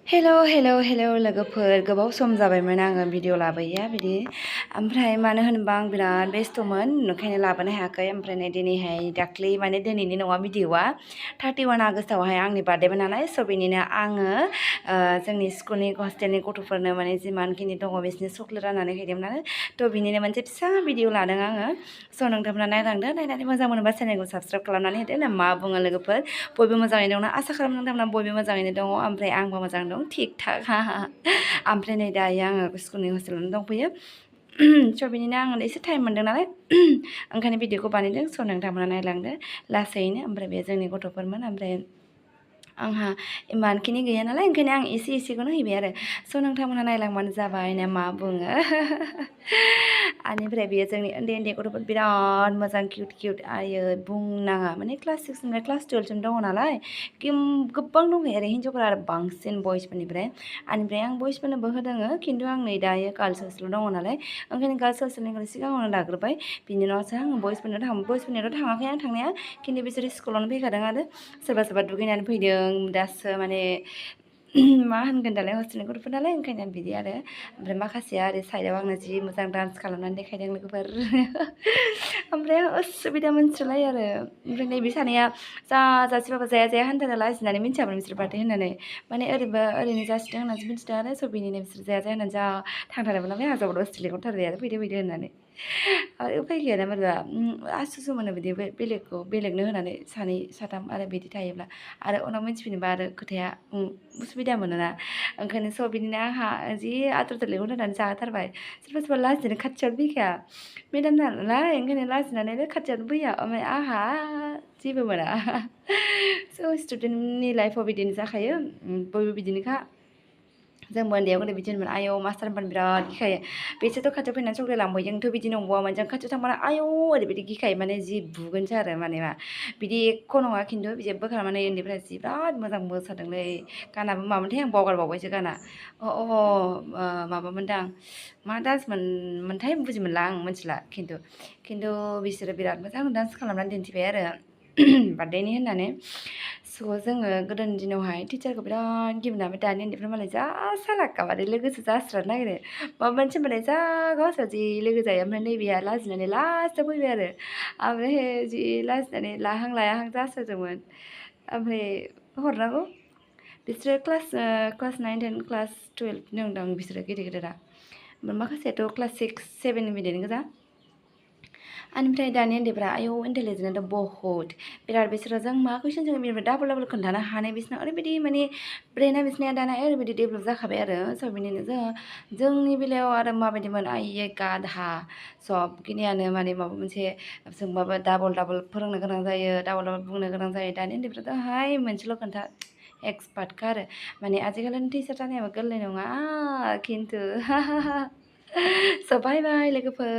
हेल' लोगोफोर गोबाव सम जाबायमोन आङो भिडिअ लाबोया बिदि ओमफ्राय मानो होनोबा आं बिराद बेस्थ'मोन ओंखायनो लाबोनो हायाखै ओमफ्राय नै दिनैहाय दाख्लै माने दिनैनि नङा भिडिअआ 31 आगस्टआवहाय आंनि बार्थडेमोन नालाय स' बेनिनो आङो जोंनि स्कुलनि हस्टेलनि गथ'फोरनो माने जिमानखिनि दङ बिसोरनो चक्लेट राननानै हैदोंमोन आरो थ' बिनिनो मोनसे फिसा भिडिअ लादों आङो स' नोंथांमोना नायलांदो नायनानै मोजां मोनोबा चेनेलखौ साबस्क्राइब खालामनानै होदो ना मा बुङो लोगोफोर बयबो मोजाङैनो दं आसा खालामो नोंथांमोना बयबो मोजाङैनो दङ ओमफ्राय आंबो मोजां दं थिग थाक ओमफ्राय नै दायो आङो स्कुलनि हस्टेलावनो दंफैयो स' बिनिनो आङो एसे टाइम मोनदों नालाय ओंखायनो भिडिअखौ बानायदों स' नोंथांमोना नायलांदो लासैनो ओमफ्राय बे जोंनि गथ'फोरमोन ओमफ्राय आंहा इमानखिनि गैया नालाय ओंखायनो आं एसेखौनो हैबाय आरो स' नोंथांमोना नायलांबानो जाबाय ना मा बुङो बेनिफ्राय बेयो जोंनि उन्दै गथ'फोर बिराद मोजां किउट आयो बुंनाङा माने क्लास 6निफ्राय क्लास 12सिम दङ नालाय गोबां दंखायो आरो हिन्जावफोरा आरो बांसिन बयसफोरनिफ्राय आं बयसफोरनोबो होदोङो खिन्थु आं नै दायो गार्ल्स हस्टेलाव दङ नालाय ओंखायनो गार्ल्स हस्टेलनिखौ सिगाङावनो लाग्रोबाय बिनि उनावसो आङो बयसफोरनियावथ' थाङाखै आं थांनाया खिन्थु बिसोर स्कुलावनो फैखादों आरो सोरबा दुगैनानै फैदों दासो माने मा होनगोन दालाय हस्टेलनि गथ'फोर नालाय ओंखायनो बिदि आरो ओमफ्राय माखासेया ओरै साइडआव आंनो जि मोजां डान्स खालामनानै देखायदों लोगोफोर ओमफ्राय उसुबिदा मोनसोलायो आरो ओमफ्राय नैबे सानैया जासिबाबो जाया होनथारो लाजिनानै मिन्थियामोन बिसोर बार्थडे होननानै माने ओरैनो जासिदों होननानैसो मिन्थिदों आरो स' बिनिनो बिसोर जाया होननानै जा थांथारोमोन नालाय आंहा जबरदस्ति लिंहरथारबाय आरो फैदो होननानै आरो उफाय गैया ना माबा आसुसु मोनो बिदि बेलेगनो होनानै सानै साथाम आरो बिदि थायोब्ला आरो उनाव मिन्थिफिनोबा आरो खोथाया उसुबिदा मोनोना ओंखायनो स' बिदिनो आंहा जि आथुरथार लिंहर होनानै जाहोथारबाय सोरबा लाजिनानै खाथियावनो फैखाया मेदाम नालाय ओंखायनो लाजिनानै खाथियावनो फैया ओमफ्राय आंहा जेबो मोना स' स्टुडेन्टनि लाइफआव बिदिनो जाखायो बयबो बिदिनोखा जोंबो उन्दैयाव गोदो बिदिनोमोन आयौ मास्टार होनबानो बिराद गिखायो बिसोरथ' खाथियाव फैनानै चक्लेट लांबाय जोंथ' बिदि नंबावामोन जों खाथियाव थांबानो आयौ ओरैबायदि गिखायो माने जि बुगोनसो आरो माने मा बिदि एख' नङा खिन्थु जेबो खालामनानै उन्दैफ्रा जि बिराद मोजां मोसादोंलै गानाबो मामोनथाय आं बावगारबावबायसो गाना माबामोनदां मा डान्स मोनथाय बुजि मोनला आं मिथिला खिन्थु बिसोरो बिराद मोजां डान्स खालामनानै दिन्थिबाय आरो बार्थडेनि होननानै स' जोङो गोदोनि दिनावहाय टिचारखौ बिराद गियोमोन ओमफ्राय दानि उन्दैफ्रा मालाय जा सालाक माने लोगोसो जास्रानो नागिरो माबा मोनसे होनबाथाय जा गावस्रा जि लोगो जायो ओमफ्राय नैबेया लाजिनानै लास्टआव फैबाय आरो ओमफ्राय जि लाजिनानै लाहां लायाहां जासारदोंमोन ओमफ्राय हरनांगौ बिसोरो क्लास 9 10 क्लास 12 दंदां बिसोरो गिदिरा माखासेयाथ' क्लास 6 7 बिदिनो गोजा ओमफ्राय दानि उन्दैफ्रा आयौ इन्टेलिजेन्टआथ' बहुत बिराद बिसोरो जों मा कुइसन जोङो बिनिफ्राय डाबल खोन्थानो हानाय बिसोरना ओरैबायदि माने ब्रेना बिसोरनिया दाना ओरैबायदि डेभेलप जाखाबाय आरो स' बिनिनो जोंनि बेलायाव आरो माबायदिमोन आइये गाधा सबखिनियानो माने माबा मोनसे जोंबाबो डाबल फोरोंनो गोनां जायो डाबल बुंनो गोनां जायो दानि उन्दैफ्राथ' हाय मोनसेल' खोन्था एक्सपार्टखा आरो माने आजिखालिनि टिचार जानायाबो गोरलै नङा खिन्थु स' बाय लोगोफोर